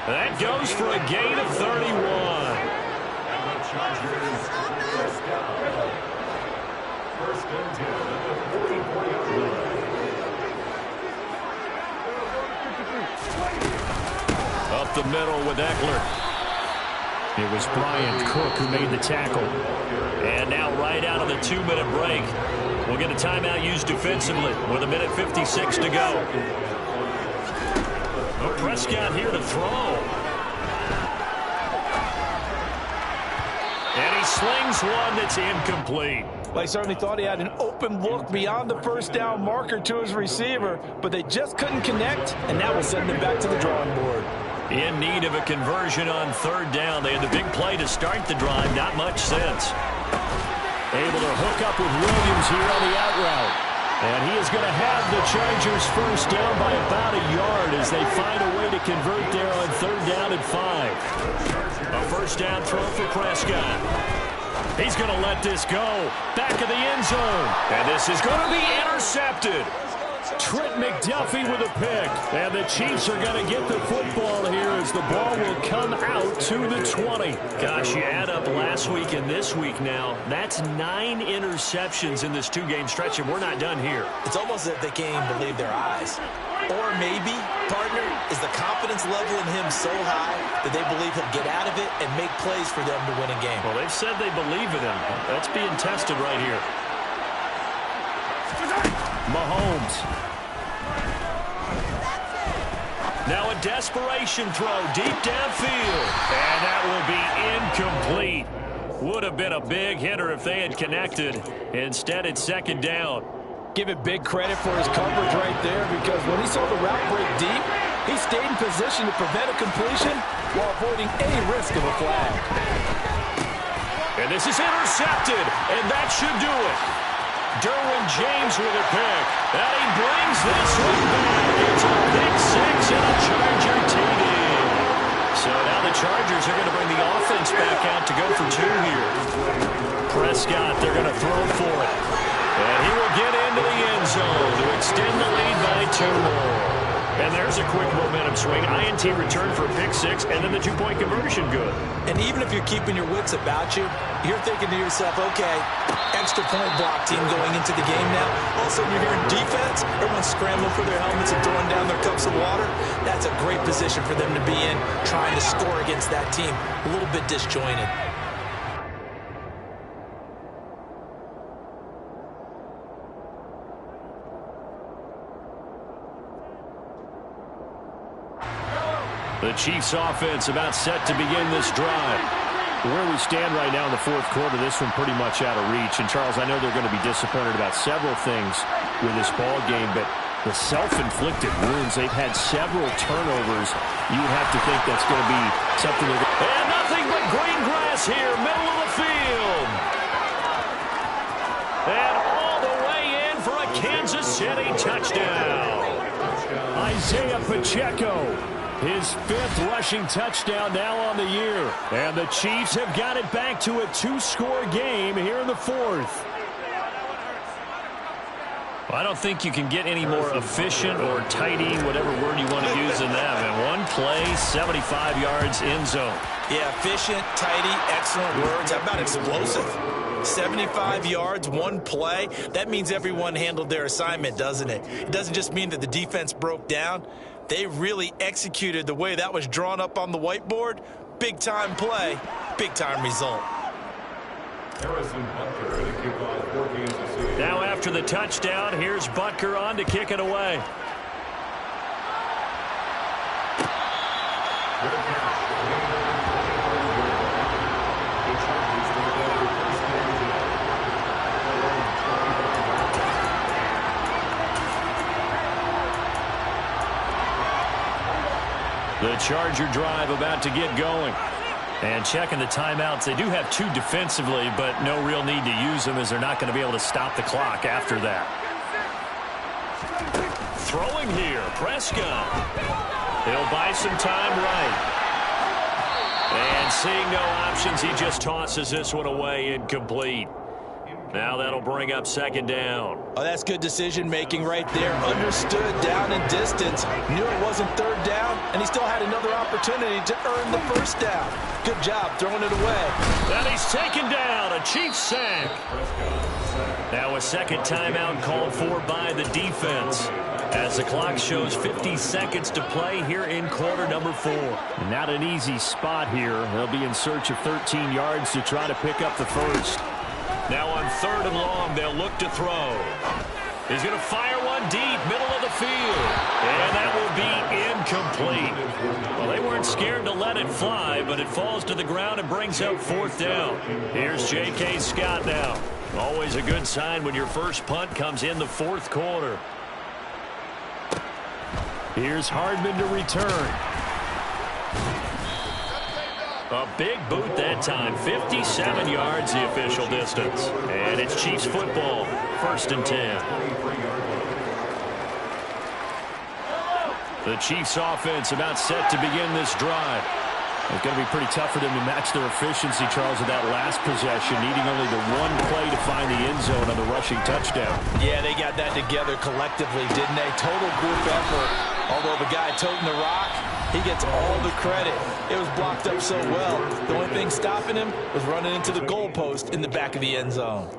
That goes for a gain of 31. First and 10 at the 44-yard line. Up the middle with Eckler. It was Brian Cook who made the tackle. And now right out of the 2-minute break, we'll get a timeout used defensively with 1:56 to go. Oh, Prescott here to throw. And he slings one that's incomplete. Well, he certainly thought he had an open look beyond the first down marker to his receiver, but they just couldn't connect, and that will send them back to the drawing board. In need of a conversion on 3rd down. They had the big play to start the drive. Not much sense. Able to hook up with Williams here on the out route. And he is going to have the Chargers first down by about a yard as they find a way to convert there on 3rd down and 5. A first down throw for Prescott. He's going to let this go. Back of the end zone. And this is going to be intercepted. Trent McDuffie with a pick. And the Chiefs are going to get the football here as the ball will come out to the 20. Gosh, you add up last week and this week now. That's 9 interceptions in this 2-game stretch, and we're not done here. It's almost as if they can't even believe their eyes. Or maybe, partner, is the confidence level in him so high that they believe he'll get out of it and make plays for them to win a game. Well, they've said they believe in him. That's being tested right here. Mahomes. Now a desperation throw deep downfield. And that will be incomplete. Would have been a big hitter if they had connected. Instead, it's 2nd down. Give it big credit for his coverage right there, because when he saw the route break deep, he stayed in position to prevent a completion while avoiding any risk of a flag. And this is intercepted, and that should do it. Derwin James with a pick. And he brings this one back. It's a pick 6 and a Charger TD. So now the Chargers are going to bring the offense back out to go for 2 here. Prescott, they're going to throw for it. And he will get into the end zone to extend the lead by 2 more. And there's a quick momentum swing. INT return for a pick 6, and then the 2-point conversion good. And even if you're keeping your wits about you, you're thinking to yourself, okay, extra point block team going into the game now. All of a sudden you're hearing defense, everyone's scrambling for their helmets and throwing down their cups of water. That's a great position for them to be in, trying to score against that team. A little bit disjointed. The Chiefs offense about set to begin this drive. Where we stand right now in the 4th quarter, this one pretty much out of reach. And, Charles, I know they're going to be disappointed about several things with this ball game, but the self-inflicted wounds, they've had several turnovers. You would have to think that's going to be something that... And nothing but green grass here, middle of the field. And all the way in for a Kansas City touchdown. Isaiah Pacheco. His 5th rushing touchdown now on the year. And the Chiefs have got it back to a 2-score game here in the 4th. Well, I don't think you can get any more efficient or tidy, whatever word you want to use in that. And one play, 75 yards in zone. Yeah, efficient, tidy, excellent words. How about explosive? 75 yards, one play. That means everyone handled their assignment, doesn't it? It doesn't just mean that the defense broke down. They really executed the way that was drawn up on the whiteboard. Big-time play, big-time result. Now after the touchdown, here's Butker on to kick it away. The Charger drive about to get going. And checking the timeouts, they do have 2 defensively, but no real need to use them as they're not going to be able to stop the clock after that. Throwing here, Prescott. He'll buy some time right. And seeing no options, he just tosses this one away incomplete. Now that'll bring up second down. Oh, that's good decision-making right there. Understood down and distance. Knew it wasn't third down, and he still had another opportunity to earn the first down. Good job throwing it away. And he's taken down. A Cheifs sack. Now a second timeout called for by the defense, as the clock shows 50 seconds to play here in quarter number 4. Not an easy spot here. They'll be in search of 13 yards to try to pick up the first. Now on third and long, they'll look to throw. He's going to fire one deep, middle of the field. And that will be incomplete. Well, they weren't scared to let it fly, but it falls to the ground and brings up fourth down. Here's J.K. Scott now. Always a good sign when your first punt comes in the fourth quarter. Here's Hardman to return. A big boot that time. 57 yards the official distance. And it's Chiefs football. First and 10. The Chiefs offense about set to begin this drive. It's going to be pretty tough for them to match their efficiency, Charles, with that last possession, needing only the one play to find the end zone on the rushing touchdown. Yeah, they got that together collectively, didn't they? Total group effort. Although the guy toting the rock, he gets all the credit. It was blocked up so well. The only thing stopping him was running into the goalpost in the back of the end zone.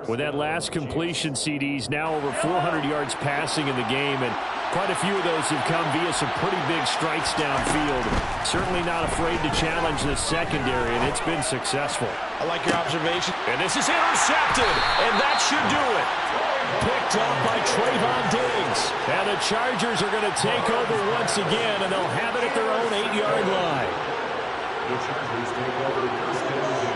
With that last completion, CDs now over 400 yards passing in the game, and quite a few of those have come via some pretty big strikes downfield. Certainly not afraid to challenge the secondary, and it's been successful. I like your observation. And this is intercepted, and that should do it. Picked up by Trayvon Diggs. And the Chargers are going to take over once again, and they'll have it at their own 8-yard line. The Chargers take over first down.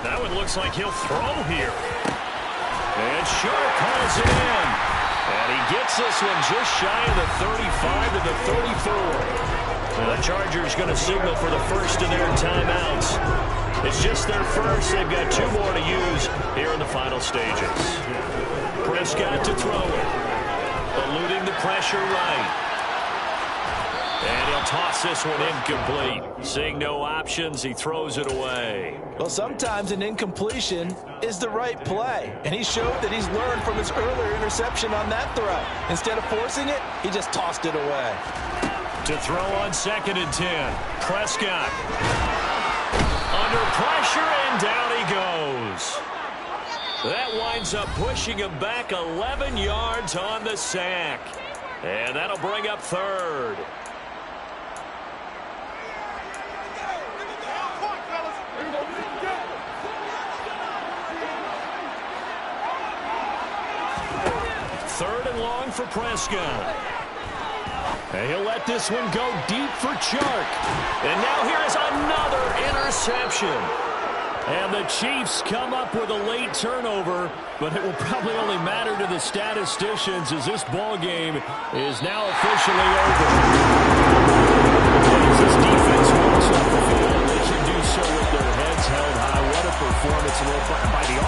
That one looks like he'll throw here. And Sharp hauls it in. And he gets this one just shy of the 35 to the 34. Now the Chargers going to signal for the first of their timeouts. It's just their first. They've got 2 more to use here in the final stages. Prescott to throw it. Eluding the pressure right. And he'll toss this one incomplete. Seeing no options, he throws it away. Well, sometimes an incompletion is the right play. And he showed that he's learned from his earlier interception on that throw. Instead of forcing it, he just tossed it away. To throw on second and 10. Prescott. Under pressure, and down he goes. That winds up pushing him back 11 yards on the sack. And that'll bring up third. Third and long for Prescott. And he'll let this one go deep for Chark. And now here is another interception. And the Chiefs come up with a late turnover, but it will probably only matter to the statisticians as this ball game is now officially over. As this defense walks off the field, they should do so with their heads held high. What a performance by the offense.